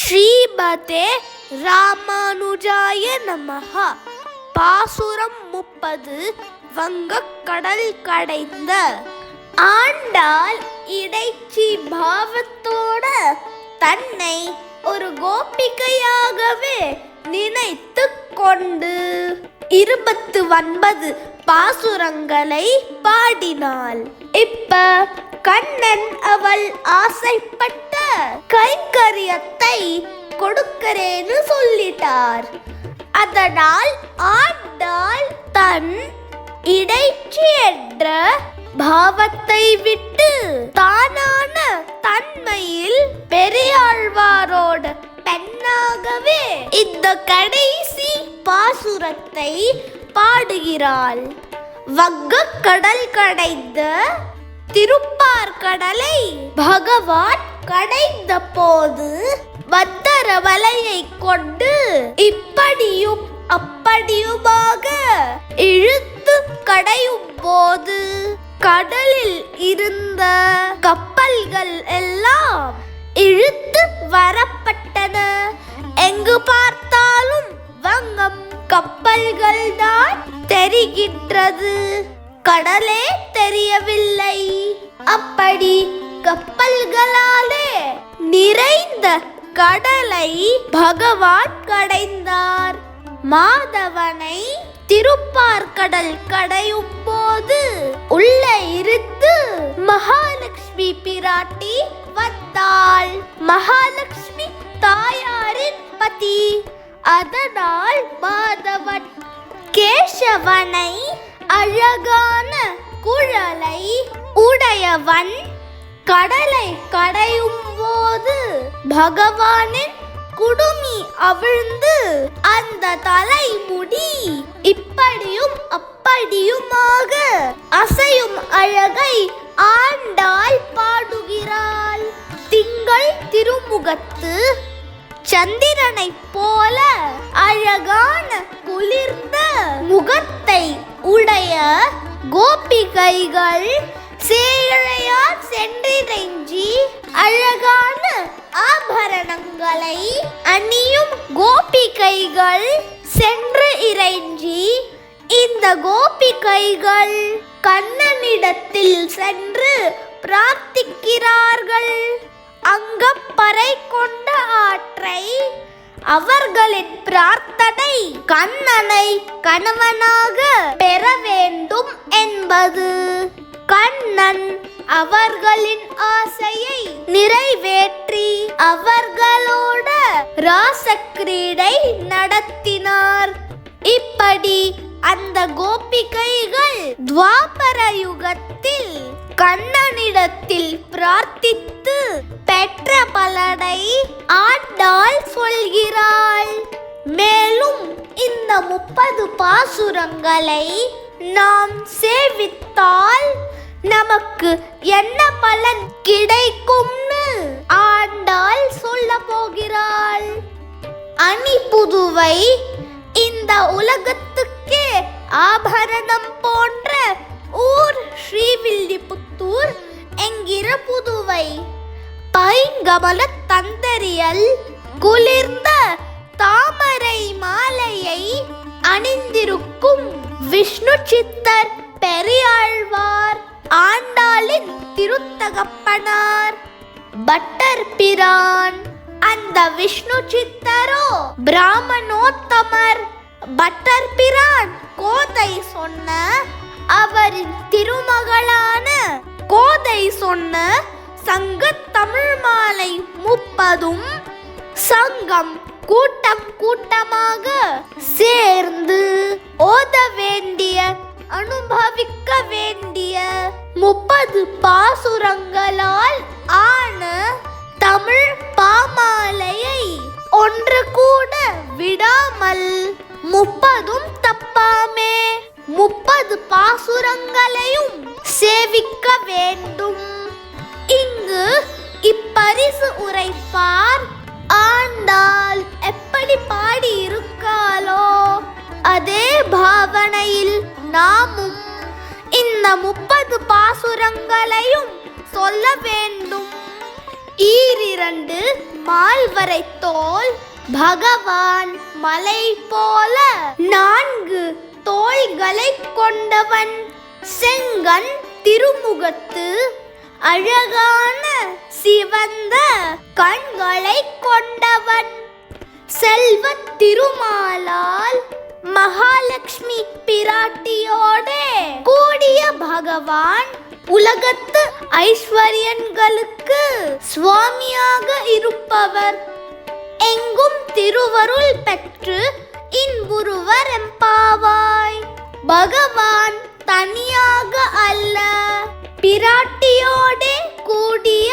ஸ்ரீமதே ராமானுஜாய நமஹ. பாசுரம் 30. வங்கக்கடல் கடைந்த. ஆண்டாள் இடைச்சி பாவத்தோட தன்னை ஒரு கோபிகையாகவே நினைத்து கொண்டு 29 பாசுரங்களை பாடினாள். இப்ப கண்ணன் அவள் ஆசைப்பட்ட கைங்கரியத்தை கொடுக்கிறேன்னு சொல்லிட்டார். அதனால் ஆண்டாள் தன் இடைச்சி என்ற பாவத்தை விட்டு தானான தன்மையில் பெரியாழ்வாரோட பெண்ணாகவே இந்த கடைசி பாசுரத்தை பாடுகிறாள். வங்கக்கடல் கடைந்த திருப்பார்கடலை பகவான் கடைந்த போது பத்தர வலையை கொண்டு இப்படியும் அப்படியுமாக இழுத்து கடையும் போது கடலில் இருந்த கப்பல்கள் எல்லாம் இழுத்து வரப்பட்டன. எங்கு பார்த்தாலும் வங்கம் கப்பல்கள் தான் தெரிகின்றது, கடலே தெரியவில்லை. அப்படி கப்பல்களாலே நிறைந்த கடலை பகவான் கடைந்தார். மாதவனை திருப்பார்கடல் கடையும் போது உள்ளே இருந்து மகாலட்சுமி பிராட்டி வந்தாள். மகாலட்சுமி தாயாரின் பதி. அதனால் மாதவன் கேசவனை அழகான குழலை உடையவன் கடலை கடையும் போது பகவானின் குடுமி அவிழ்ந்து அந்த தலைமுடி இப்படியும் அப்படியுமாக அசையும் அழகை ஆண்டாள் பாடுகிறாள். திங்கள் திருமுகத்து சந்திரனை போல அழகான குளிர்ந்த முகத்தை உடைய கோபிகைகள் சேழையார் சென்றிறைஞ்சி அழகான ஆபரணங்களை அணியும் கோபிகைகள் சென்று இறைஞ்சி இந்த கோபிகைகள் கண்ணனிடத்தில் சென்று பிரார்த்திக்கிறார்கள். அங்கப்பறை கொண்ட ஆற்றை அவர்களின் பிரார்த்தனை கண்ணனை கணவனாக பெற வேண்டும் என்பது. கண்ணன் அவர்களின் ஆசையை நிறைவேற்றி அவர்களோட ராசக்கிரீடை நடத்தினார். இப்படி அந்த கோபிகைகள் துவாபர யுகத்தில் கண்ணனிடத்தில் பிரார்த்தித்து பெற்ற பலனை ஆண்டாள் சொல்கிறாள். மேலும் இந்த 30 பாசுரங்களை நாம் சேவித்தால் நமக்கு என்ன பலன் கிடைக்கும்னு ஆண்டாள் சொல்ல போகிறாள். அணிபுதுவை இந்த உலகத்துக்கே ஆபரணம் போன்ற ஊர் ஸ்ரீவில்லிபுத்தூர் என்கிற புதுவை. பைங்கமல தந்தரியல் குளிர்ந்த தாமரை மாலையை அணிந்திருக்கும் விஷ்ணு சித்தர் பெரியாழ்வார் ஆண்டாளின் திருத்தகப்பனார் பட்டர் பிரான். அந்த விஷ்ணு சித்தரோ பிராமணோத்தமர். பட்டர் பிரான் கோதை சொன்ன அவரின் திருமகளான கோதை சொன்ன சங்க தமிழ் மாலை 30ம் சங்கம் கூட்டம் கூட்டமாக சேர்ந்து ஓத வேண்டிய அனுபவிக்க வேண்டிய 30 பாசுரங்களால் ஆன தமிழ் பாமாலையை ஒன்று கூட விடாமல் 30ம் தப்பாமே 30 பாசுரங்களையும் சேவிக்க வேண்டும். இங்கு இப்பரிசு உரைப்பார் ஆண்டாள் எப்படி பாடி இருக்காளோ அதே பாவனையில் நாமும் இந்த 30 பாசுரங்களையும் சொல்ல வேண்டும். ஈரிரண்டு மால்வரை தோல் பகவான் மலை போல 4 தோள்களை கொண்டவன் செங்கண் திருமுகத்து அழகான சிவந்த கண்களை கொண்டவன் செல்வத் திருமாலால் மகாலட்சுமி பிராட்டியோடே கூடிய பகவான் உலகத்து ஐஸ்வர்யங்களுக்கு சுவாமியாக இருப்பவர் எங்கும் திருவருள் பெற்று இன்புறுவர் எம்பாவாய். பகவான் தனியாக அல்ல, பிராட்டியோடே கூடிய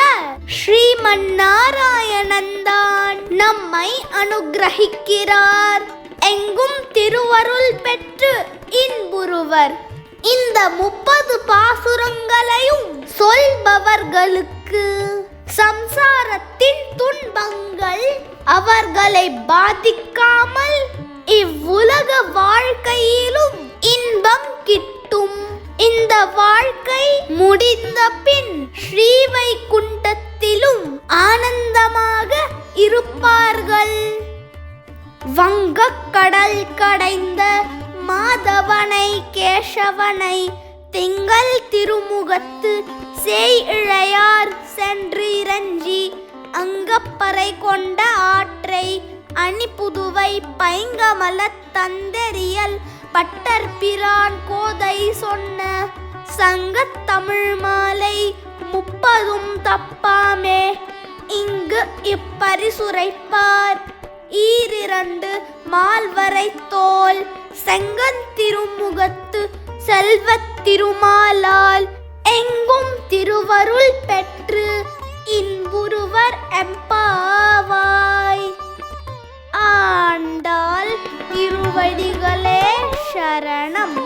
ஸ்ரீமன்னாராயணன்தான் நம்மை அனுகிரகிக்கிறார். எங்கும் திருவருள் பெற்று இன்புறுவர். இந்த 30 பாசுரங்களையும் சொல்பவர்களுக்கு சம்சாரத்தின் துன்பங்கள் அவர்களை பாதிக்காமல் இவ்வுலக வாழ்க்கையிலும் இன்பம் கிட்டும். இந்த வாழ்க்கை முடிந்த பின் ஸ்ரீவைகுண்டத்திலும் ஆனந்தமாக இருப்பார்கள். வங்கக்கடல் கடைந்த மாதவனை கேசவனை திங்கள் திருமுகத்து சேய் இழையார் சென்று இறஞ்சி அங்கப்பறை கொண்ட ஆற்றை அணிபுதுவை பைங்கமலத் தந்தெறியல் பட்டர்பிரான் கோதை சொன்ன சங்கத் தமிழ் மாலை 30 தப்பாமே இங்கு இப்பரிசுரைப்பார். ஈரிரண்டு மால்வரை தோல் செங்கன் திருமுகத்து செல்வத் திருமாலால் எங்கும் திருவருள் பெற்று இன்புறுவர் எம்பாவாய். ஆண்டாள் திருவடிகளே சரணம்.